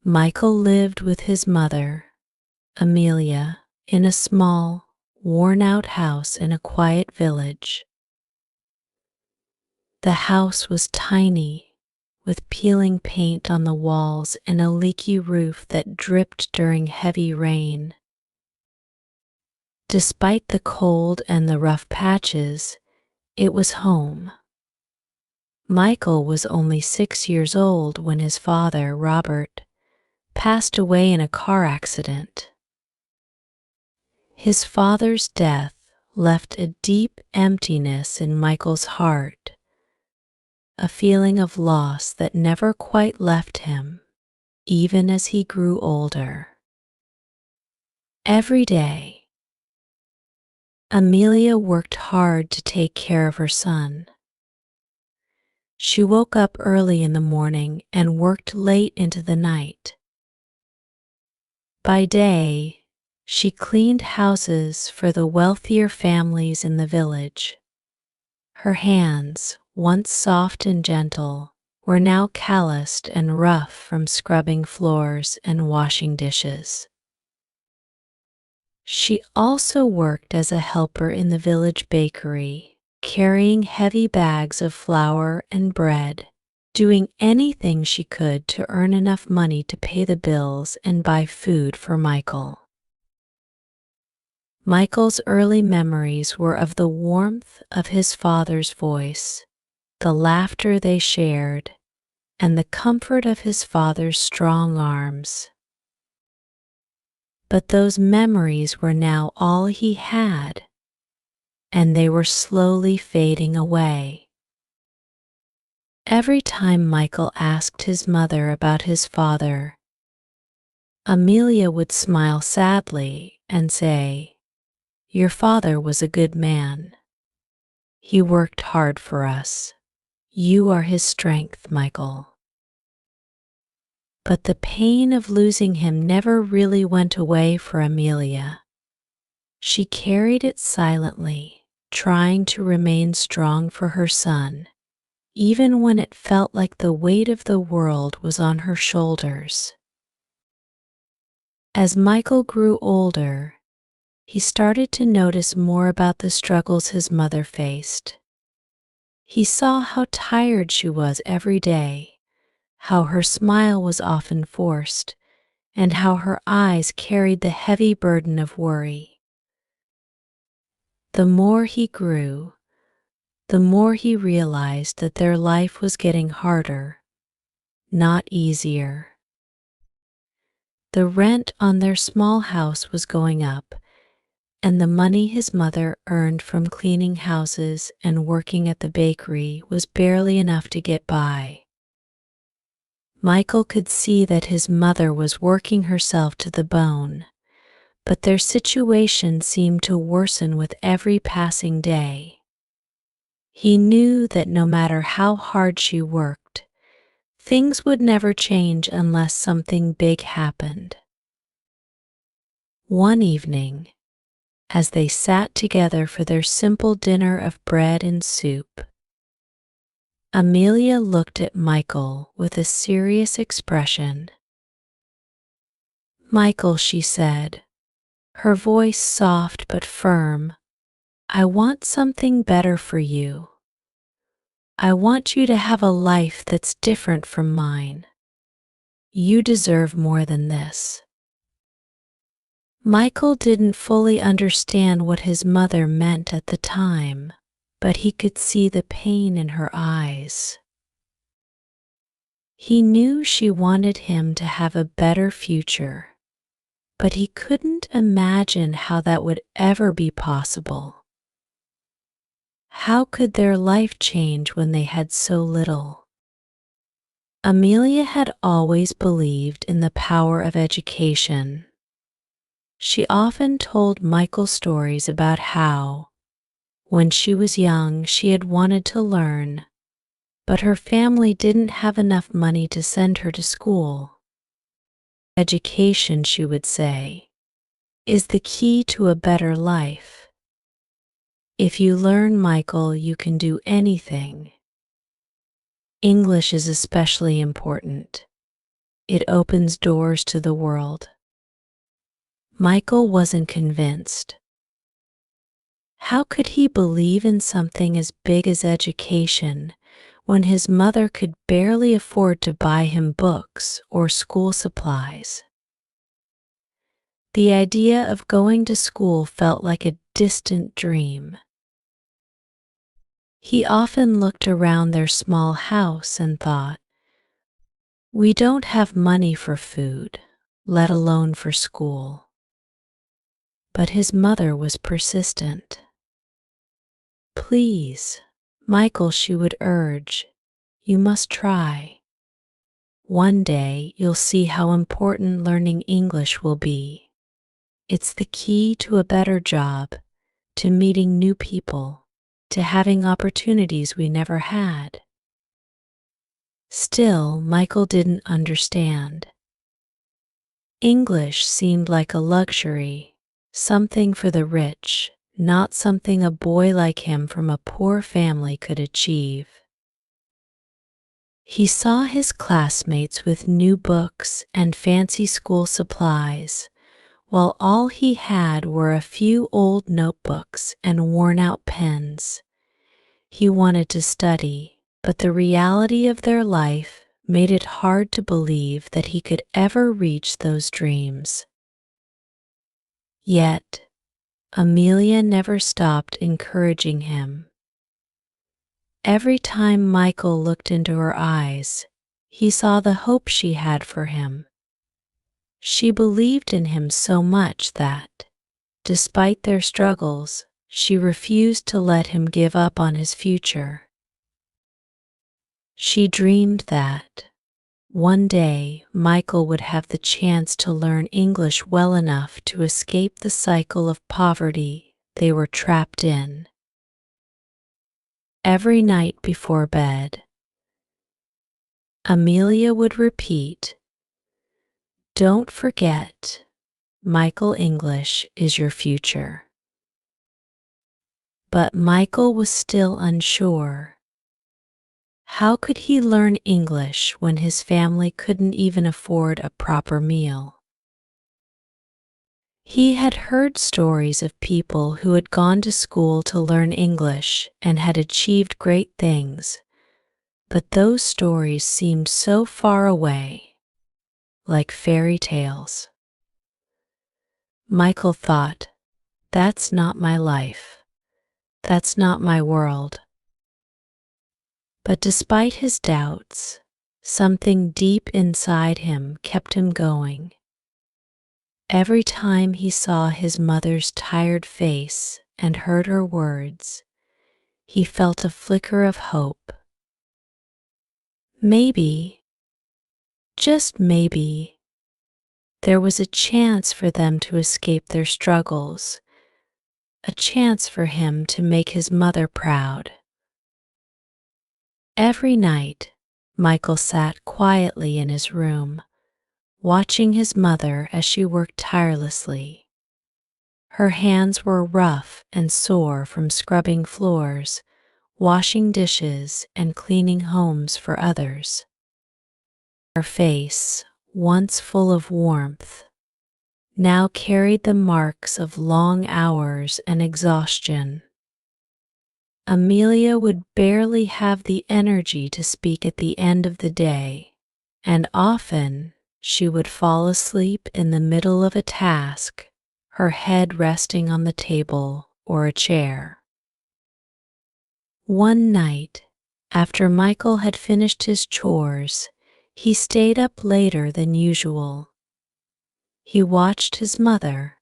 Michael lived with his mother, Amelia, in a small, worn-out house in a quiet village. The house was tiny, with peeling paint on the walls and a leaky roof that dripped during heavy rain. Despite the cold and the rough patches, it was home. Michael was only 6 years old when his father, Robert, passed away in a car accident. His father's death left a deep emptiness in Michael's heart, a feeling of loss that never quite left him, even as he grew older. Every day, Amelia worked hard to take care of her son. She woke up early in the morning and worked late into the night. By day, she cleaned houses for the wealthier families in the village. Her hands, once soft and gentle, were now calloused and rough from scrubbing floors and washing dishes. She also worked as a helper in the village bakery, carrying heavy bags of flour and bread, doing anything she could to earn enough money to pay the bills and buy food for Michael. Michael's early memories were of the warmth of his father's voice, the laughter they shared, and the comfort of his father's strong arms. But those memories were now all he had, and they were slowly fading away. Every time Michael asked his mother about his father, Amelia would smile sadly and say, "Your father was a good man. He worked hard for us. You are his strength, Michael." But the pain of losing him never really went away for Amelia. She carried it silently, trying to remain strong for her son, even when it felt like the weight of the world was on her shoulders. As Michael grew older, he started to notice more about the struggles his mother faced. He saw how tired she was every day, how her smile was often forced, and how her eyes carried the heavy burden of worry. The more he grew, the more he realized that their life was getting harder, not easier. The rent on their small house was going up, and the money his mother earned from cleaning houses and working at the bakery was barely enough to get by. Michael could see that his mother was working herself to the bone, but their situation seemed to worsen with every passing day. He knew that no matter how hard she worked, things would never change unless something big happened. One evening, as they sat together for their simple dinner of bread and soup, Amelia looked at Michael with a serious expression. "Michael," she said, her voice soft but firm, "I want something better for you. I want you to have a life that's different from mine. You deserve more than this." Michael didn't fully understand what his mother meant at the time, but he could see the pain in her eyes. He knew she wanted him to have a better future, but he couldn't imagine how that would ever be possible. How could their life change when they had so little? Amelia had always believed in the power of education. She often told Michael stories about how, when she was young, she had wanted to learn, but her family didn't have enough money to send her to school. Education, she would say, is the key to a better life. If you learn, Michael, you can do anything. English is especially important. it opens doors to the world. Michael wasn't convinced. How could he believe in something as big as education when his mother could barely afford to buy him books or school supplies? The idea of going to school felt like a distant dream. He often looked around their small house and thought, "We don't have money for food, let alone for school." But his mother was persistent. "Please, Michael," she would urge, "you must try. One day you'll see how important learning English will be. It's the key to a better job, to meeting new people, to having opportunities we never had." Still, Michael didn't understand. English seemed like a luxury, something for the rich, not something a boy like him from a poor family could achieve. He saw his classmates with new books and fancy school supplies, while all he had were a few old notebooks and worn-out pens. He wanted to study, but the reality of their life made it hard to believe that he could ever reach those dreams. Yet, Amelia never stopped encouraging him. Every time Michael looked into her eyes, he saw the hope she had for him. She believed in him so much that, despite their struggles, she refused to let him give up on his future. She dreamed that, one day, Michael would have the chance to learn English well enough to escape the cycle of poverty they were trapped in. Every night before bed, Amelia would repeat, "Don't forget, Michael, English is your future." But Michael was still unsure. How could he learn English when his family couldn't even afford a proper meal? He had heard stories of people who had gone to school to learn English and had achieved great things, but those stories seemed so far away, like fairy tales. Michael thought, "That's not my life. That's not my world." But despite his doubts, something deep inside him kept him going. Every time he saw his mother's tired face and heard her words, he felt a flicker of hope. Maybe, just maybe, there was a chance for them to escape their struggles, a chance for him to make his mother proud. Every night, Michael sat quietly in his room, watching his mother as she worked tirelessly. Her hands were rough and sore from scrubbing floors, washing dishes, and cleaning homes for others. Her face, once full of warmth, now carried the marks of long hours and exhaustion. Amelia would barely have the energy to speak at the end of the day, and often she would fall asleep in the middle of a task, her head resting on the table or a chair. One night, after Michael had finished his chores, he stayed up later than usual. He watched his mother,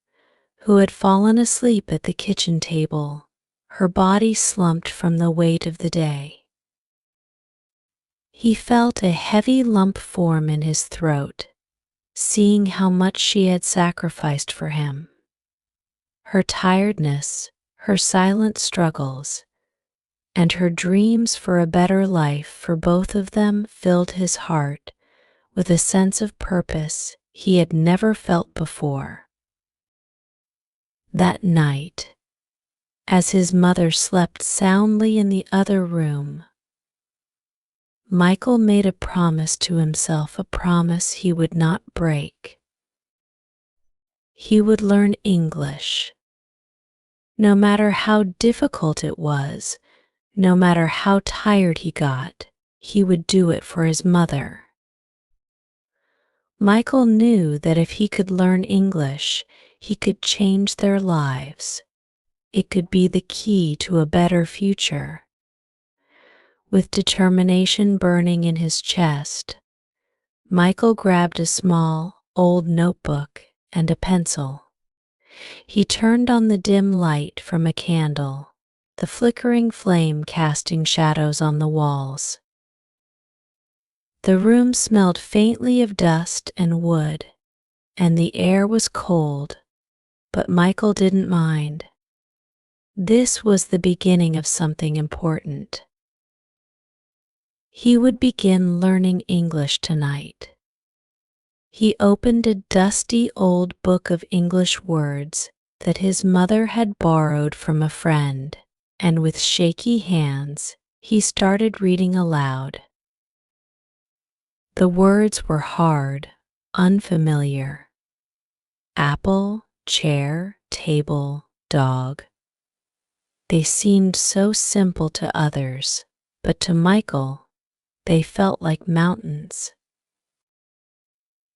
who had fallen asleep at the kitchen table, her body slumped from the weight of the day. He felt a heavy lump form in his throat, seeing how much she had sacrificed for him. Her tiredness, her silent struggles, and her dreams for a better life for both of them filled his heart with a sense of purpose he had never felt before. That night, as his mother slept soundly in the other room, Michael made a promise to himself, a promise he would not break. He would learn English. No matter how difficult it was, no matter how tired he got, he would do it for his mother. Michael knew that if he could learn English, he could change their lives. It could be the key to a better future. With determination burning in his chest, Michael grabbed a small, old notebook and a pencil. He turned on the dim light from a candle, the flickering flame casting shadows on the walls. The room smelled faintly of dust and wood, and the air was cold, but Michael didn't mind. This was the beginning of something important. He would begin learning English tonight. He opened a dusty old book of English words that his mother had borrowed from a friend, and with shaky hands, he started reading aloud. The words were hard, unfamiliar. Apple, chair, table, dog. They seemed so simple to others, but to Michael, they felt like mountains.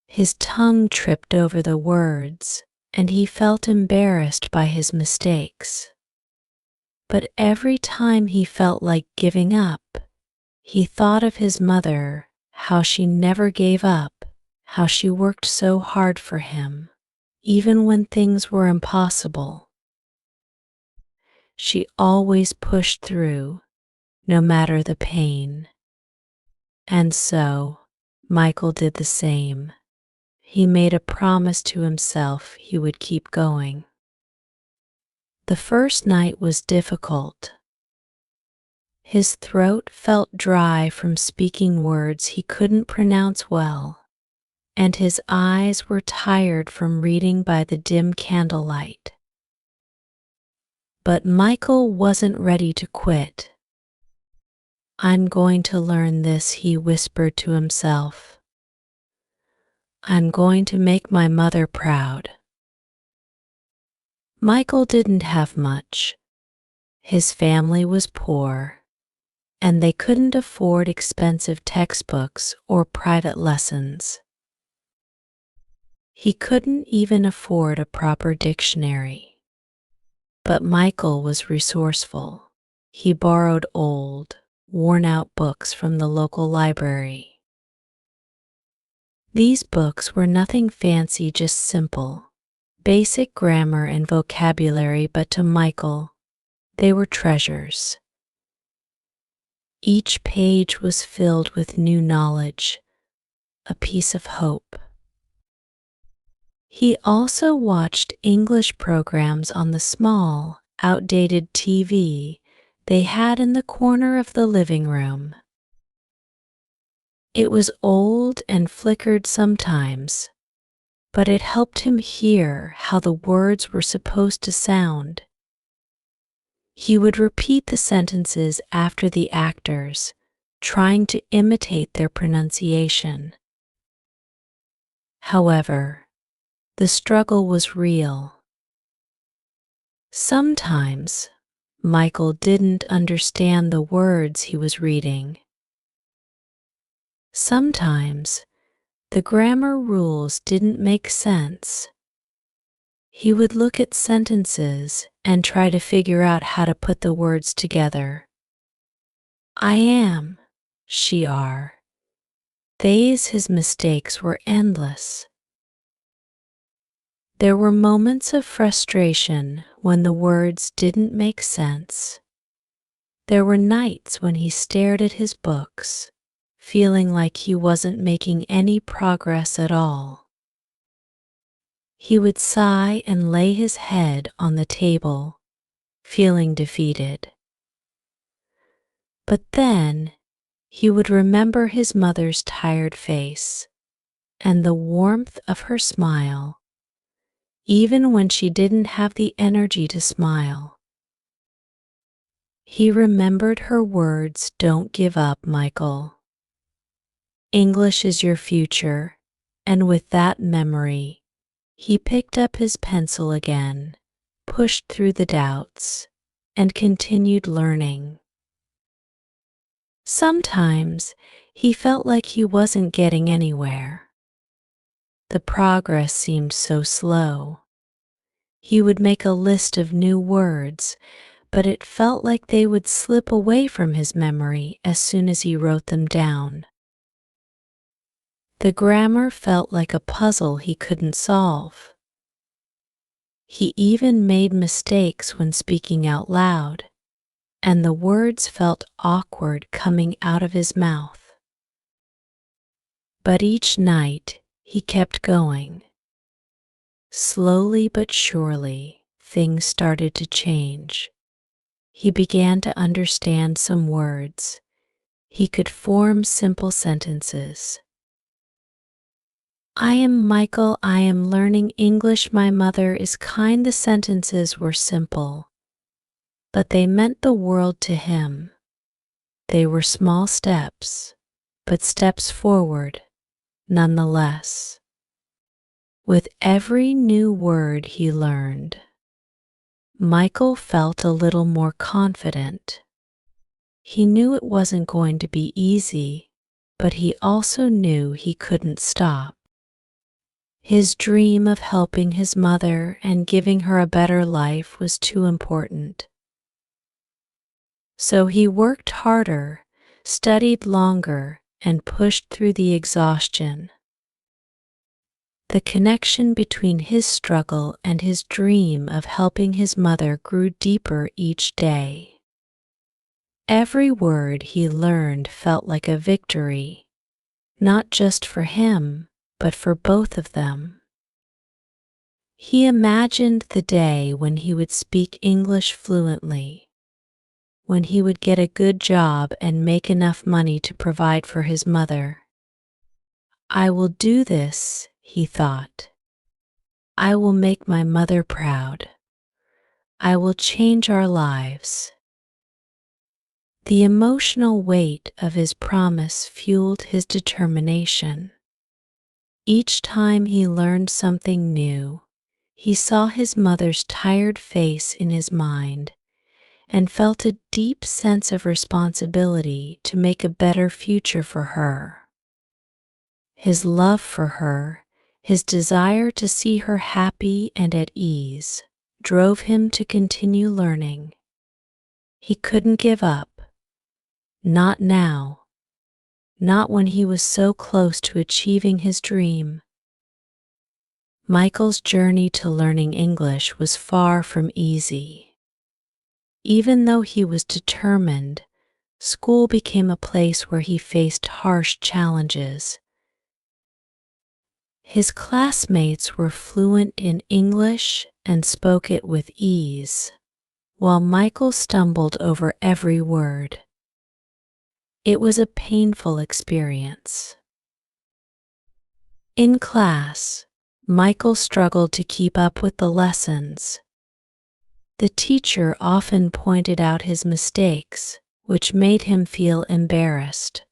His tongue tripped over the words, and he felt embarrassed by his mistakes. But every time he felt like giving up, he thought of his mother, how she never gave up, how she worked so hard for him, even when things were impossible. She always pushed through, no matter the pain. And so, Michael did the same. He made a promise to himself he would keep going. The first night was difficult. His throat felt dry from speaking words he couldn't pronounce well, and his eyes were tired from reading by the dim candlelight. But Michael wasn't ready to quit. "I'm going to learn this," he whispered to himself. "I'm going to make my mother proud." Michael didn't have much. His family was poor, and they couldn't afford expensive textbooks or private lessons. He couldn't even afford a proper dictionary. But Michael was resourceful. He borrowed old, worn-out books from the local library. These books were nothing fancy, just simple, basic grammar and vocabulary, but to Michael, they were treasures. Each page was filled with new knowledge, a piece of hope. He also watched English programs on the small, outdated TV they had in the corner of the living room. It was old and flickered sometimes, but it helped him hear how the words were supposed to sound. He would repeat the sentences after the actors, trying to imitate their pronunciation. However, the struggle was real. Sometimes, Michael didn't understand the words he was reading. Sometimes, the grammar rules didn't make sense. He would look at sentences and try to figure out how to put the words together. I am, she are. His mistakes were endless. There were moments of frustration when the words didn't make sense. There were nights when he stared at his books, feeling like he wasn't making any progress at all. He would sigh and lay his head on the table, feeling defeated. But then he would remember his mother's tired face and the warmth of her smile, even when she didn't have the energy to smile. He remembered her words, "Don't give up, Michael. English is your future, and with that memory, he picked up his pencil again, pushed through the doubts, and continued learning. Sometimes he felt like he wasn't getting anywhere. The progress seemed so slow. He would make a list of new words, but it felt like they would slip away from his memory as soon as he wrote them down. The grammar felt like a puzzle he couldn't solve. He even made mistakes when speaking out loud, and the words felt awkward coming out of his mouth. But each night he kept going. Slowly but surely, things started to change. He began to understand some words. He could form simple sentences. I am Michael, I am learning English, my mother is kind. The sentences were simple, but they meant the world to him. They were small steps, but steps forward, nonetheless. With every new word he learned, Michael felt a little more confident. He knew it wasn't going to be easy, but he also knew he couldn't stop. His dream of helping his mother and giving her a better life was too important. So he worked harder, studied longer, and pushed through the exhaustion. The connection between his struggle and his dream of helping his mother grew deeper each day. Every word he learned felt like a victory, not just for him, but for both of them. He imagined the day when he would speak English fluently, when he would get a good job and make enough money to provide for his mother. I will do this, he thought. I will make my mother proud. I will change our lives. The emotional weight of his promise fueled his determination. Each time he learned something new, he saw his mother's tired face in his mind and felt a deep sense of responsibility to make a better future for her. His love for her, his desire to see her happy and at ease, drove him to continue learning. He couldn't give up. Not now. Not when he was so close to achieving his dream. Michael's journey to learning English was far from easy. Even though he was determined, school became a place where he faced harsh challenges. His classmates were fluent in English and spoke it with ease, while Michael stumbled over every word. It was a painful experience. In class, Michael struggled to keep up with the lessons. The teacher often pointed out his mistakes, which made him feel embarrassed.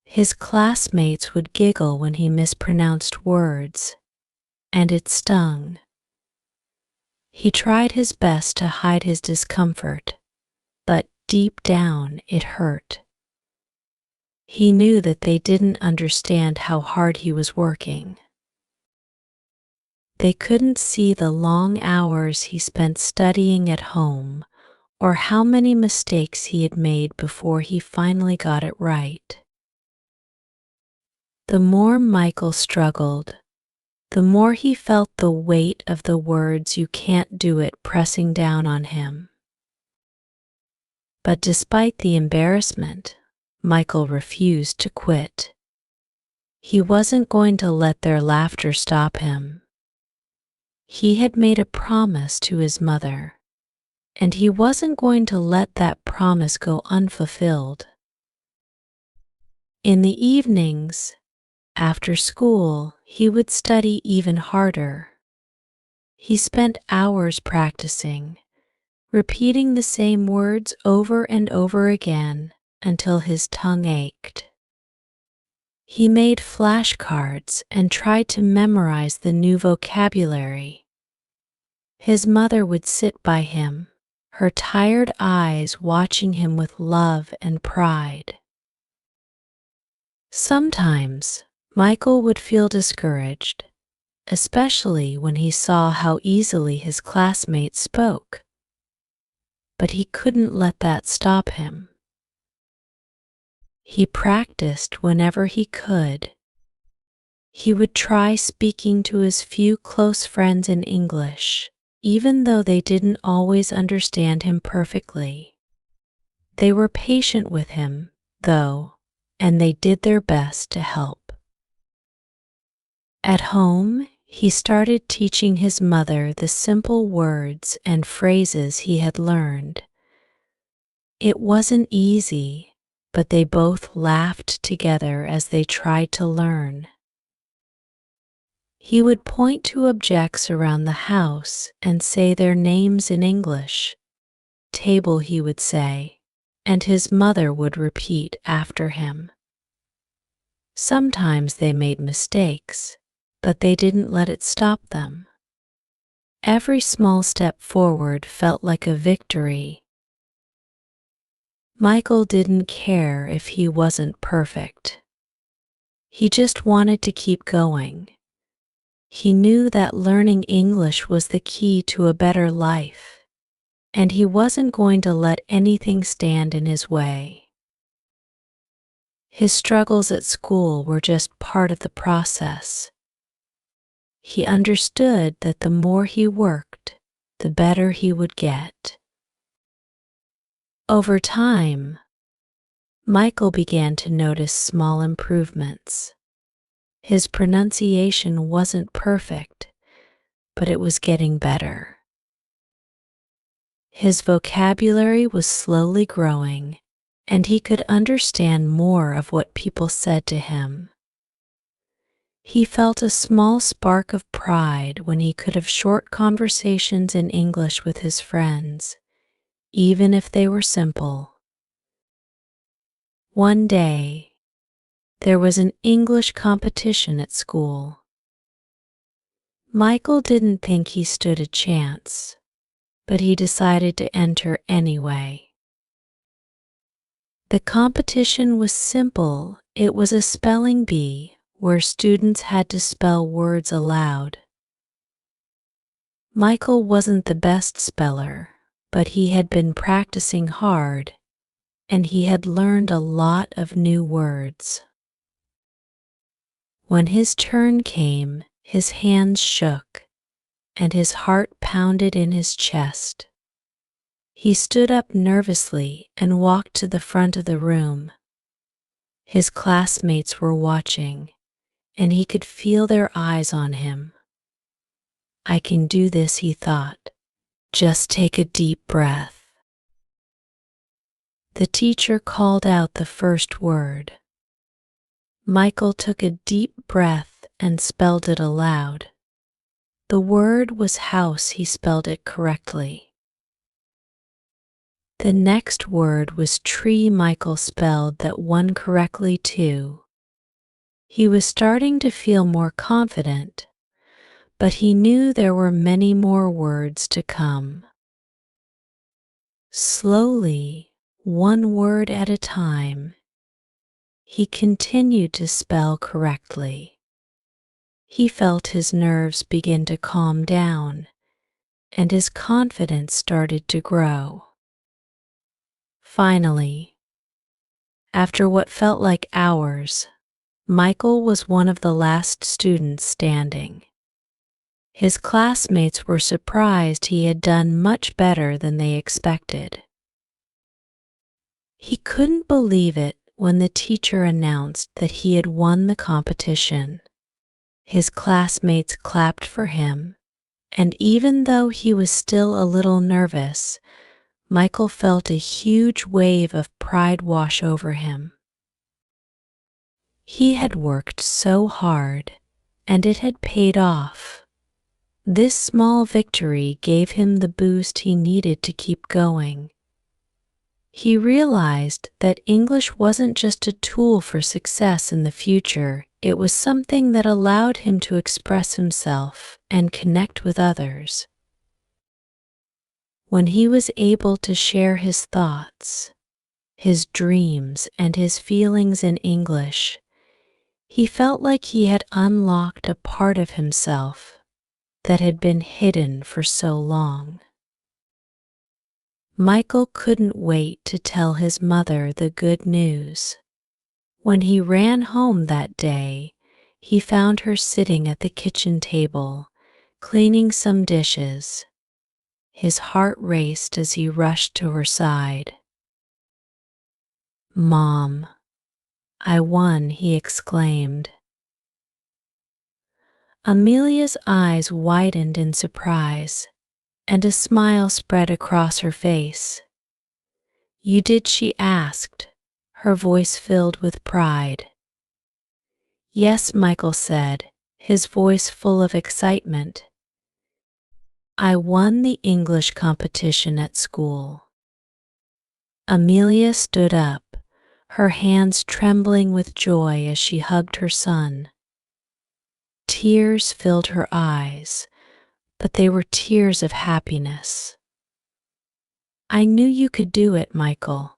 His classmates would giggle when he mispronounced words, and it stung. He tried his best to hide his discomfort, but deep down it hurt. He knew that they didn't understand how hard he was working. They couldn't see the long hours he spent studying at home or how many mistakes he had made before he finally got it right. The more Michael struggled, the more he felt the weight of the words "you can't do it" pressing down on him. But despite the embarrassment, Michael refused to quit. He wasn't going to let their laughter stop him. He had made a promise to his mother, and he wasn't going to let that promise go unfulfilled. In the evenings, after school, he would study even harder. He spent hours practicing, repeating the same words over and over again until his tongue ached. He made flashcards and tried to memorize the new vocabulary. His mother would sit by him, her tired eyes watching him with love and pride. Sometimes, Michael would feel discouraged, especially when he saw how easily his classmates spoke. But he couldn't let that stop him. He practiced whenever he could. He would try speaking to his few close friends in English, even though they didn't always understand him perfectly. They were patient with him, though, and they did their best to help. At home, he started teaching his mother the simple words and phrases he had learned. It wasn't easy, but they both laughed together as they tried to learn. He would point to objects around the house and say their names in English. Table, he would say, and his mother would repeat after him. Sometimes they made mistakes, but they didn't let it stop them. Every small step forward felt like a victory. Michael didn't care if he wasn't perfect. He just wanted to keep going. He knew that learning English was the key to a better life, and he wasn't going to let anything stand in his way. His struggles at school were just part of the process. He understood that the more he worked, the better he would get. Over time, Michael began to notice small improvements. His pronunciation wasn't perfect, but it was getting better. His vocabulary was slowly growing, and he could understand more of what people said to him. He felt a small spark of pride when he could have short conversations in English with his friends, even if they were simple. One day, there was an English competition at school. Michael didn't think he stood a chance, but he decided to enter anyway. The competition was simple. It was a spelling bee where students had to spell words aloud. Michael wasn't the best speller, but he had been practicing hard, and he had learned a lot of new words. When his turn came, his hands shook, and his heart pounded in his chest. He stood up nervously and walked to the front of the room. His classmates were watching, and he could feel their eyes on him. "I can do this," he thought. "Just take a deep breath." The teacher called out the first word. Michael took a deep breath and spelled it aloud. The word was house. He spelled it correctly. The next word was tree. Michael spelled that one correctly too. He was starting to feel more confident, but he knew there were many more words to come. Slowly, one word at a time, he continued to spell correctly. He felt his nerves begin to calm down, and his confidence started to grow. Finally, after what felt like hours, Michael was one of the last students standing. His classmates were surprised. He had done much better than they expected. He couldn't believe it when the teacher announced that he had won the competition. His classmates clapped for him, and even though he was still a little nervous, Michael felt a huge wave of pride wash over him. He had worked so hard, and it had paid off. This small victory gave him the boost he needed to keep going. He realized that English wasn't just a tool for success in the future, it was something that allowed him to express himself and connect with others. When he was able to share his thoughts, his dreams, and his feelings in English, he felt like he had unlocked a part of himself that had been hidden for so long. Michael couldn't wait to tell his mother the good news. When he ran home that day, he found her sitting at the kitchen table, cleaning some dishes. His heart raced as he rushed to her side. "Mom, I won," he exclaimed. Amelia's eyes widened in surprise, and a smile spread across her face. "You did?" she asked, her voice filled with pride. "Yes," Michael said, his voice full of excitement. "I won the English competition at school." Amelia stood up, her hands trembling with joy as she hugged her son. Tears filled her eyes, but they were tears of happiness. "I knew you could do it, Michael.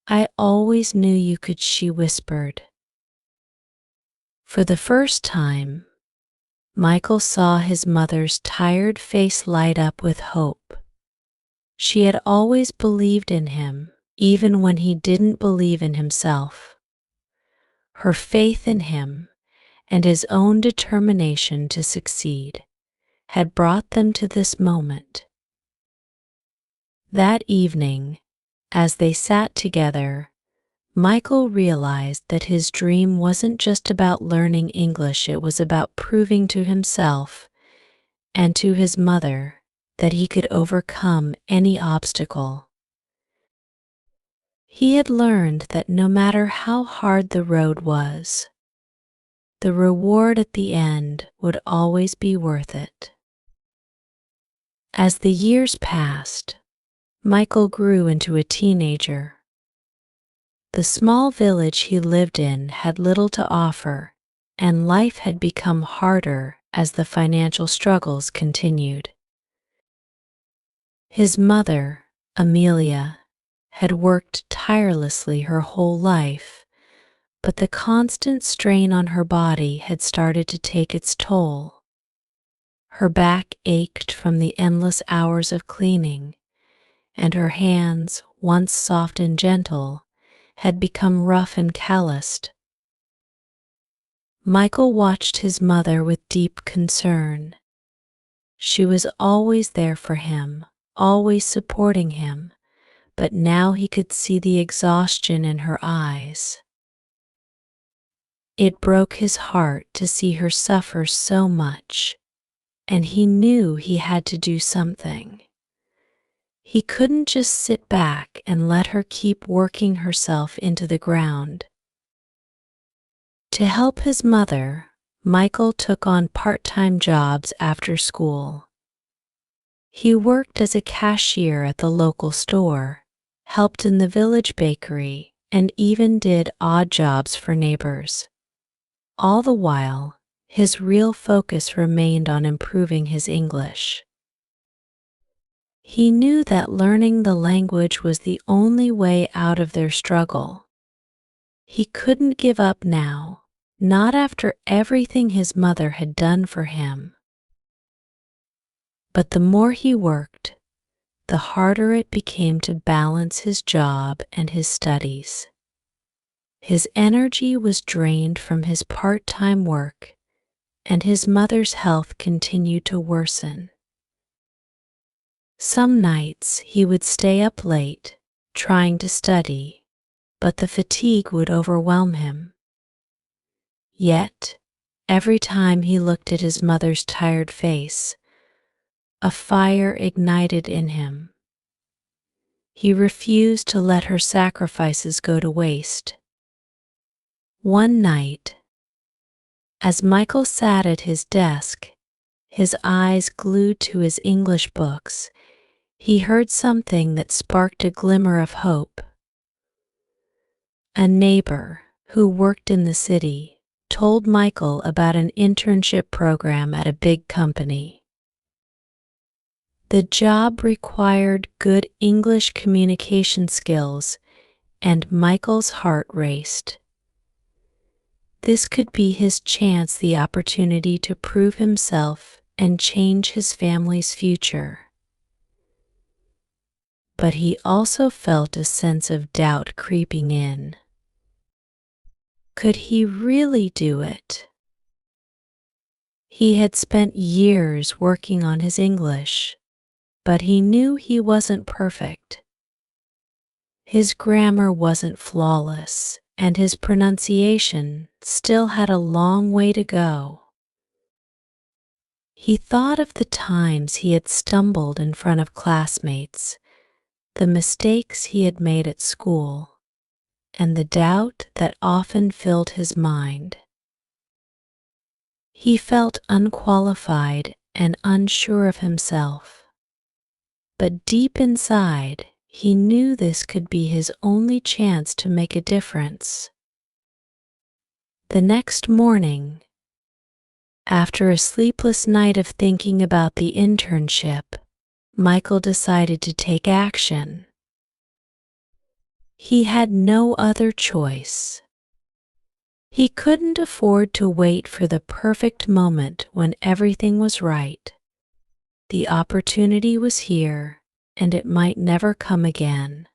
I always knew you could," she whispered. For the first time, Michael saw his mother's tired face light up with hope. She had always believed in him, even when he didn't believe in himself. Her faith in him and his own determination to succeed had brought them to this moment. That evening, as they sat together, Michael realized that his dream wasn't just about learning English, it was about proving to himself and to his mother that he could overcome any obstacle. He had learned that no matter how hard the road was, the reward at the end would always be worth it. As the years passed, Michael grew into a teenager. The small village he lived in had little to offer, and life had become harder as the financial struggles continued. His mother, Amelia, had worked tirelessly her whole life, but the constant strain on her body had started to take its toll. Her back ached from the endless hours of cleaning, and her hands, once soft and gentle, had become rough and calloused. Michael watched his mother with deep concern. She was always there for him, always supporting him, but now he could see the exhaustion in her eyes. It broke his heart to see her suffer so much, and he knew he had to do something. He couldn't just sit back and let her keep working herself into the ground. To help his mother, Michael took on part-time jobs after school. He worked as a cashier at the local store, helped in the village bakery, and even did odd jobs for neighbors. All the while, his real focus remained on improving his English. He knew that learning the language was the only way out of their struggle. He couldn't give up now, not after everything his mother had done for him. But the more he worked, the harder it became to balance his job and his studies. His energy was drained from his part-time work, and his mother's health continued to worsen. Some nights he would stay up late, trying to study, but the fatigue would overwhelm him. Yet, every time he looked at his mother's tired face, a fire ignited in him. He refused to let her sacrifices go to waste. One night, as Michael sat at his desk, his eyes glued to his English books, he heard something that sparked a glimmer of hope. A neighbor who worked in the city told Michael about an internship program at a big company. The job required good English communication skills, and Michael's heart raced. This could be his chance, the opportunity to prove himself and change his family's future. But he also felt a sense of doubt creeping in. Could he really do it? He had spent years working on his English, but he knew he wasn't perfect. His grammar wasn't flawless, and his pronunciation still had a long way to go. He thought of the times he had stumbled in front of classmates, the mistakes he had made at school, and the doubt that often filled his mind. He felt unqualified and unsure of himself. But deep inside, he knew this could be his only chance to make a difference. The next morning, after a sleepless night of thinking about the internship, Michael decided to take action. He had no other choice. He couldn't afford to wait for the perfect moment when everything was right. The opportunity was here, and it might never come again.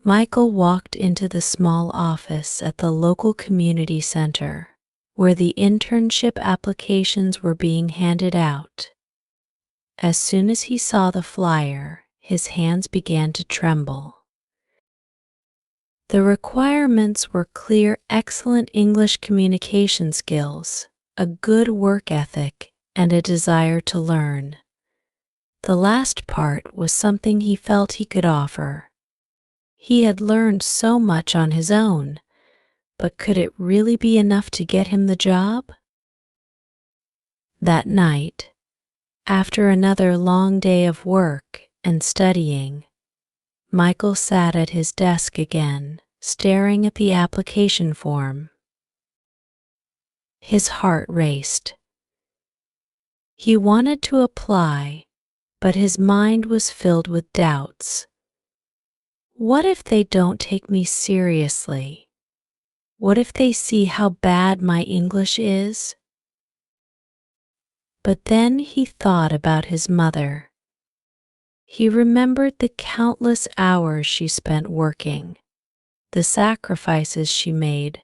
Michael walked into the small office at the local community center, where the internship applications were being handed out. As soon as he saw the flyer, his hands began to tremble. The requirements were clear: excellent English communication skills, a good work ethic, and a desire to learn. The last part was something he felt he could offer. He had learned so much on his own, but could it really be enough to get him the job? That night, after another long day of work and studying, Michael sat at his desk again, staring at the application form. His heart raced. He wanted to apply, but his mind was filled with doubts. What if they don't take me seriously? What if they see how bad my English is? But then he thought about his mother. He remembered the countless hours she spent working, the sacrifices she made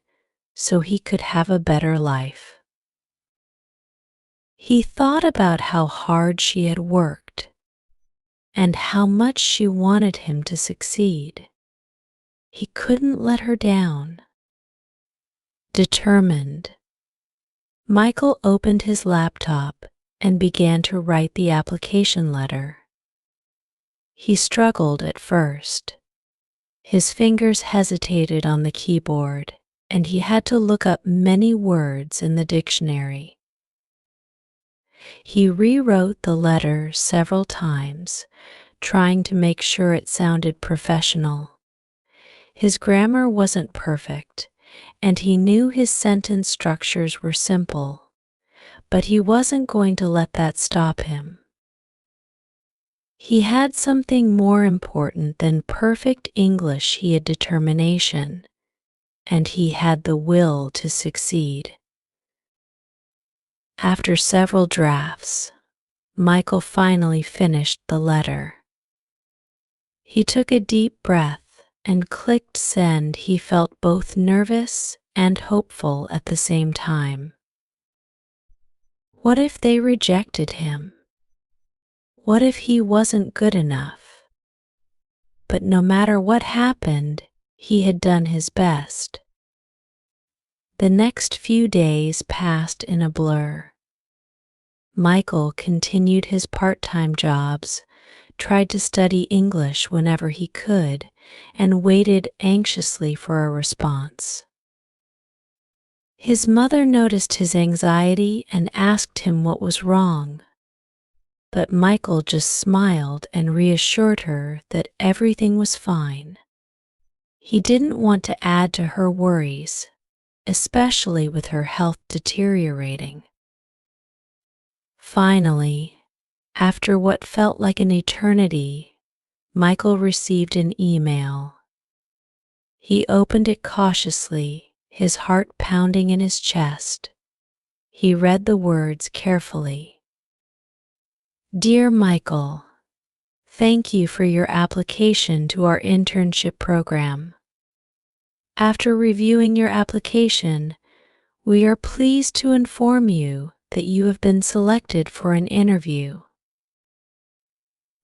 so he could have a better life. He thought about how hard she had worked and how much she wanted him to succeed. He couldn't let her down. Determined, Michael opened his laptop and began to write the application letter. He struggled at first. His fingers hesitated on the keyboard, and he had to look up many words in the dictionary. He rewrote the letter several times, trying to make sure it sounded professional. His grammar wasn't perfect, and he knew his sentence structures were simple, but he wasn't going to let that stop him. He had something more important than perfect English. He had determination, and he had the will to succeed. After several drafts, Michael finally finished the letter. He took a deep breath and clicked send. He felt both nervous and hopeful at the same time. What if they rejected him? What if he wasn't good enough? But no matter what happened, he had done his best. The next few days passed in a blur. Michael continued his part-time jobs, tried to study English whenever he could, and waited anxiously for a response. His mother noticed his anxiety and asked him what was wrong. but Michael just smiled and reassured her that everything was fine. He didn't want to add to her worries, especially with her health deteriorating. Finally, after what felt like an eternity, Michael received an email. He opened it cautiously, his heart pounding in his chest. He read the words carefully. Dear Michael, thank you for your application to our internship program. After reviewing your application, we are pleased to inform you that you have been selected for an interview.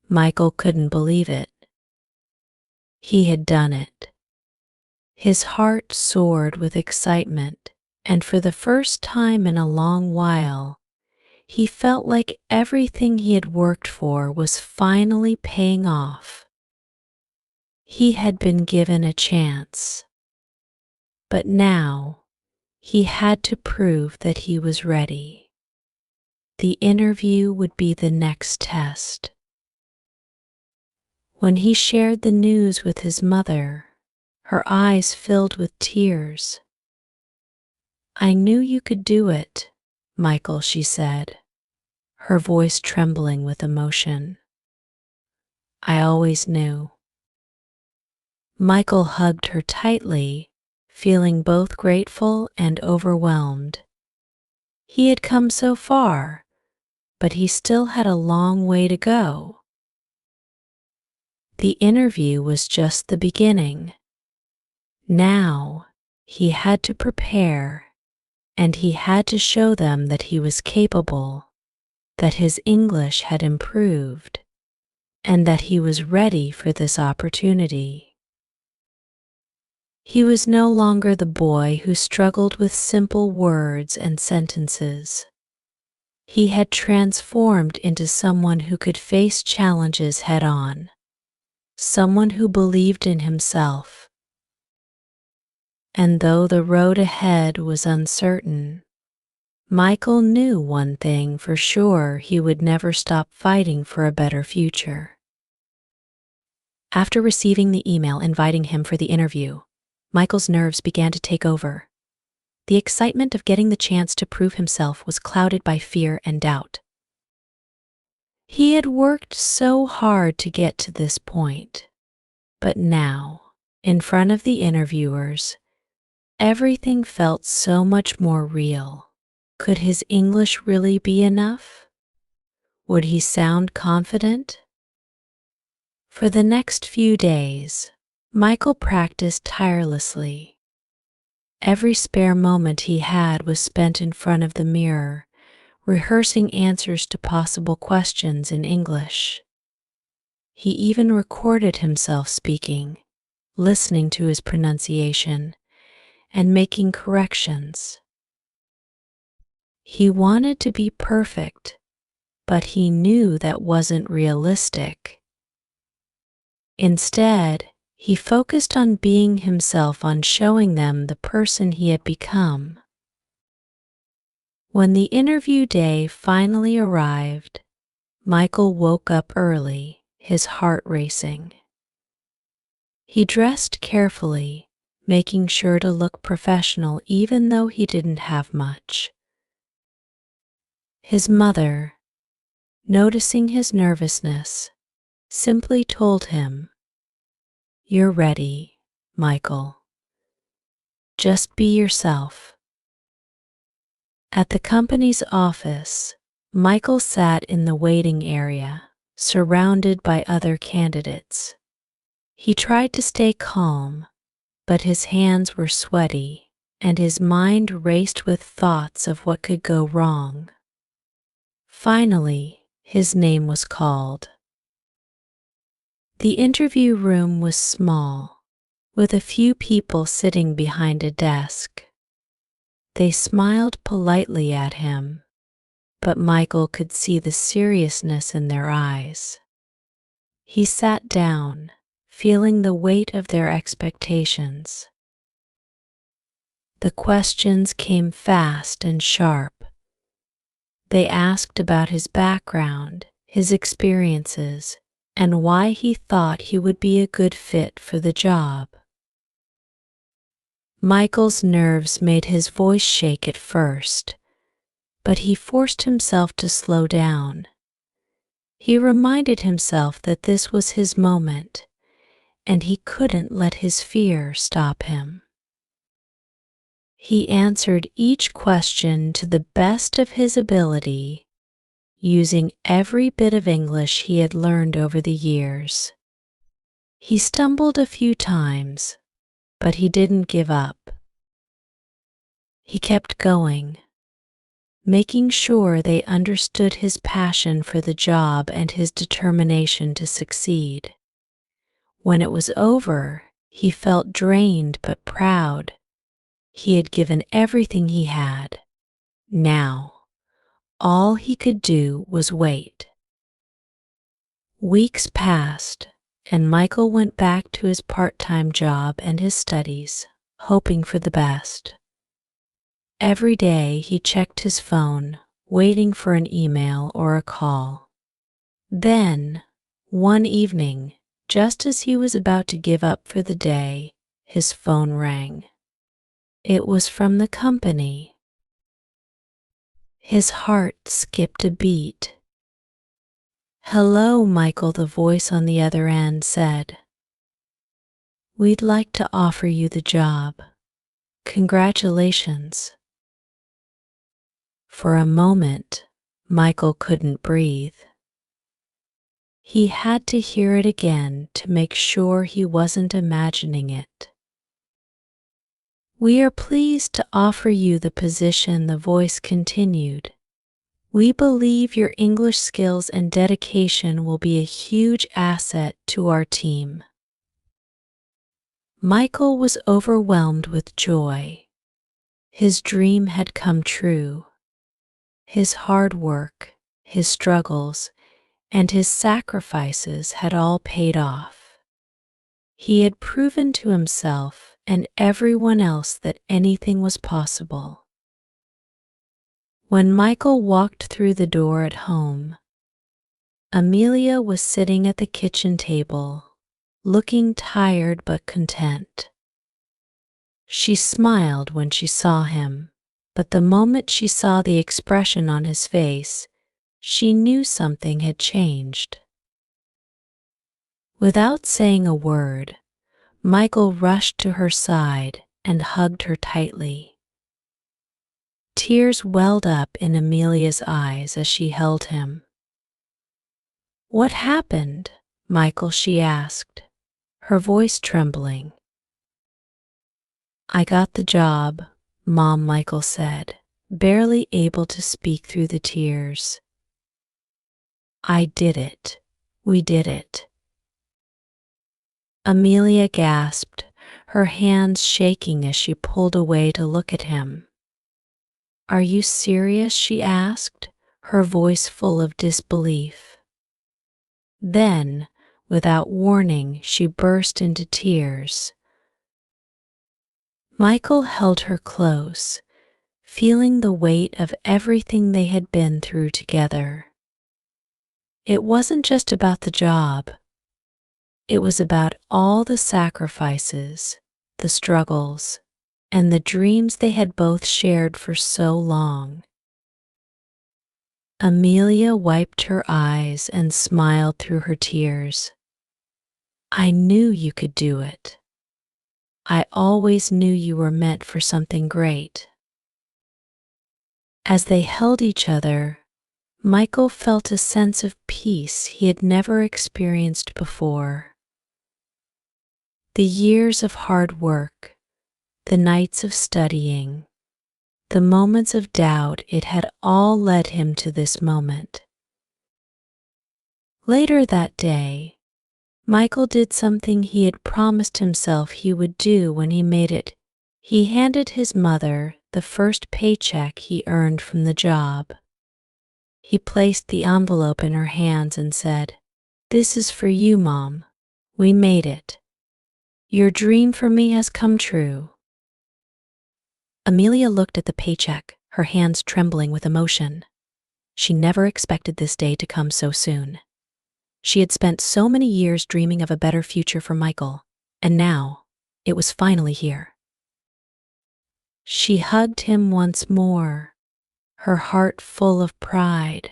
Michael couldn't believe it. He had done it. His heart soared with excitement, and for the first time in a long while, he felt like everything he had worked for was finally paying off. He had been given a chance. But now, he had to prove that he was ready. The interview would be the next test. When he shared the news with his mother, her eyes filled with tears. I knew you could do it, Michael, she said, her voice trembling with emotion. I always knew. Michael hugged her tightly, feeling both grateful and overwhelmed. He had come so far, but he still had a long way to go. The interview was just the beginning. Now, he had to prepare, and he had to show them that he was capable, that his English had improved, and that he was ready for this opportunity. He was no longer the boy who struggled with simple words and sentences. He had transformed into someone who could face challenges head-on, someone who believed in himself. And though the road ahead was uncertain, Michael knew one thing for sure: he would never stop fighting for a better future. After receiving the email inviting him for the interview, Michael's nerves began to take over. The excitement of getting the chance to prove himself was clouded by fear and doubt. He had worked so hard to get to this point, but now, in front of the interviewers, everything felt so much more real. Could his English really be enough? Would he sound confident? For the next few days, Michael practiced tirelessly. Every spare moment he had was spent in front of the mirror, rehearsing answers to possible questions in English. He even recorded himself speaking, listening to his pronunciation, and making corrections. He wanted to be perfect, but he knew that wasn't realistic. Instead, he focused on being himself, on showing them the person he had become. When the interview day finally arrived, Michael woke up early, his heart racing. He dressed carefully, making sure to look professional even though he didn't have much. His mother, noticing his nervousness, simply told him, "You're ready, Michael. Just be yourself." At the company's office, Michael sat in the waiting area, surrounded by other candidates. He tried to stay calm, but his hands were sweaty, and his mind raced with thoughts of what could go wrong. Finally, his name was called. The interview room was small, with a few people sitting behind a desk. They smiled politely at him, but Michael could see the seriousness in their eyes. He sat down, feeling the weight of their expectations. The questions came fast and sharp. They asked about his background, his experiences, and why he thought he would be a good fit for the job. Michael's nerves made his voice shake at first, but he forced himself to slow down. He reminded himself that this was his moment, and he couldn't let his fear stop him. He answered each question to the best of his ability, using every bit of English he had learned over the years. He stumbled a few times, but he didn't give up. He kept going, making sure they understood his passion for the job and his determination to succeed. When it was over, he felt drained but proud. He had given everything he had. Now, all he could do was wait. Weeks passed, and Michael went back to his part-time job and his studies, hoping for the best. Every day he checked his phone, waiting for an email or a call. Then, one evening, just as he was about to give up for the day, his phone rang. It was from the company. His heart skipped a beat. "Hello, Michael," the voice on the other end said. "We'd like to offer you the job. Congratulations." For a moment, Michael couldn't breathe. He had to hear it again to make sure he wasn't imagining it. "We are pleased to offer you the position," the voice continued. "We believe your English skills and dedication will be a huge asset to our team." Michael was overwhelmed with joy. His dream had come true. His hard work, his struggles, and his sacrifices had all paid off. He had proven to himself and everyone else that anything was possible. When Michael walked through the door at home, Amelia was sitting at the kitchen table, looking tired but content. She smiled when she saw him, but the moment she saw the expression on his face, she knew something had changed. Without saying a word, Michael rushed to her side and hugged her tightly. Tears welled up in Amelia's eyes as she held him. "What happened, Michael?" she asked, her voice trembling. "I got the job," Mom, Michael said, barely able to speak through the tears. "I did it. We did it." Amelia gasped, her hands shaking as she pulled away to look at him. "Are you serious?" she asked, her voice full of disbelief. Then, without warning, she burst into tears. Michael held her close, feeling the weight of everything they had been through together. It wasn't just about the job. It was about all the sacrifices, the struggles, and the dreams they had both shared for so long. Amelia wiped her eyes and smiled through her tears. "I knew you could do it. I always knew you were meant for something great." As they held each other, Michael felt a sense of peace he had never experienced before. The years of hard work, the nights of studying, the moments of doubt, it had all led him to this moment. Later that day, Michael did something he had promised himself he would do when he made it. He handed his mother the first paycheck he earned from the job. He placed the envelope in her hands and said, "This is for you, Mom. We made it. Your dream for me has come true." Amelia looked at the paycheck, her hands trembling with emotion. She never expected this day to come so soon. She had spent so many years dreaming of a better future for Michael, and now it was finally here. She hugged him once more, her heart full of pride.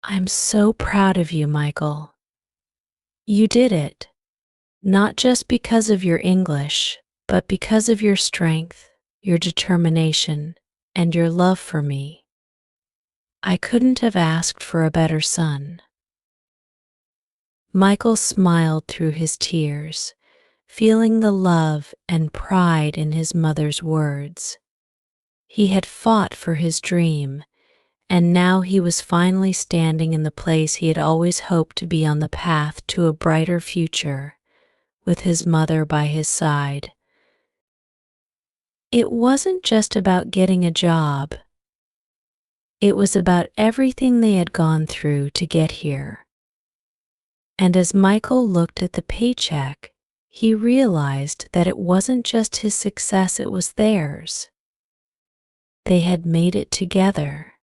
"I'm so proud of you, Michael. You did it, not just because of your English, but because of your strength, your determination, and your love for me. I couldn't have asked for a better son." Michael smiled through his tears, feeling the love and pride in his mother's words. He had fought for his dream, and now he was finally standing in the place he had always hoped to be, on the path to a brighter future, with his mother by his side. It wasn't just about getting a job. It was about everything they had gone through to get here. And as Michael looked at the paycheck, he realized that it wasn't just his success, it was theirs. They had made it together.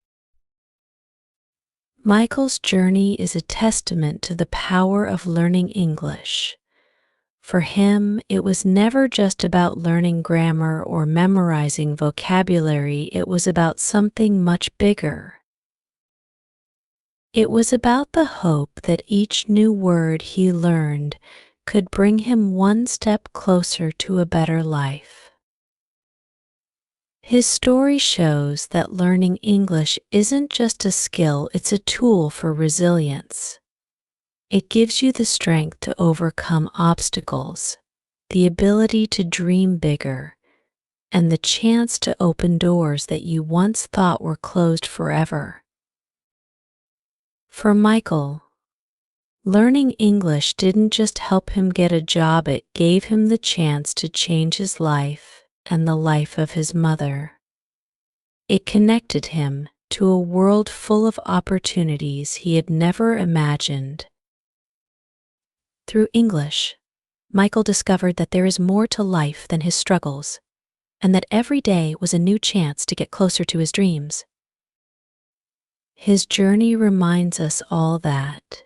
Michael's journey is a testament to the power of learning English. For him, it was never just about learning grammar or memorizing vocabulary, it was about something much bigger. It was about the hope that each new word he learned could bring him one step closer to a better life. His story shows that learning English isn't just a skill, it's a tool for resilience. It gives you the strength to overcome obstacles, the ability to dream bigger, and the chance to open doors that you once thought were closed forever. For Michael, learning English didn't just help him get a job, it gave him the chance to change his life and the life of his mother. It connected him to a world full of opportunities he had never imagined. Through English, Michael discovered that there is more to life than his struggles, and that every day was a new chance to get closer to his dreams. His journey reminds us all that,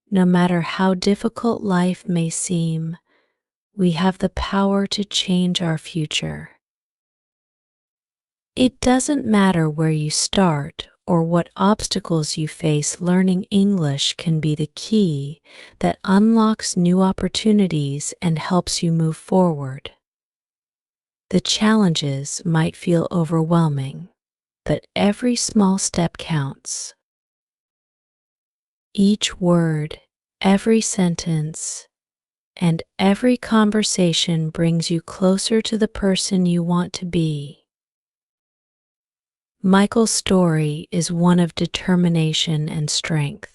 no matter how difficult life may seem, we have the power to change our future. It doesn't matter where you start or what obstacles you face, learning English can be the key that unlocks new opportunities and helps you move forward. The challenges might feel overwhelming, but every small step counts. Each word, every sentence, and every conversation brings you closer to the person you want to be. Michael's story is one of determination and strength.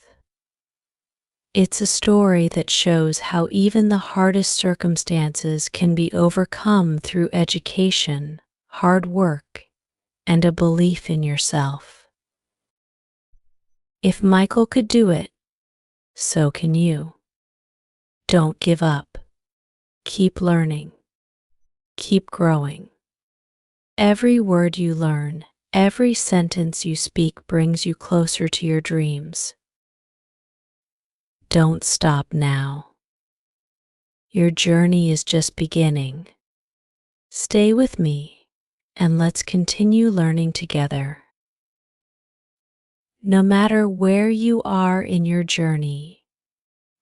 It's a story that shows how even the hardest circumstances can be overcome through education, hard work, and a belief in yourself. If Michael could do it, so can you. Don't give up. Keep learning. Keep growing. Every word you learn, every sentence you speak brings you closer to your dreams. Don't stop now. Your journey is just beginning. Stay with me, and let's continue learning together. No matter where you are in your journey,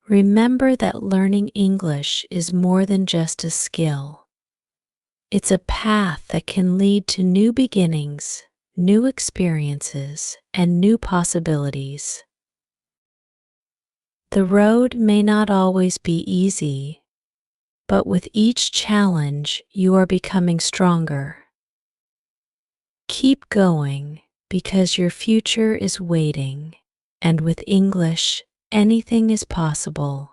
remember that learning English is more than just a skill. It's a path that can lead to new beginnings, new experiences, and new possibilities. The road may not always be easy, but with each challenge, you are becoming stronger. Keep going, because your future is waiting, and with English, anything is possible.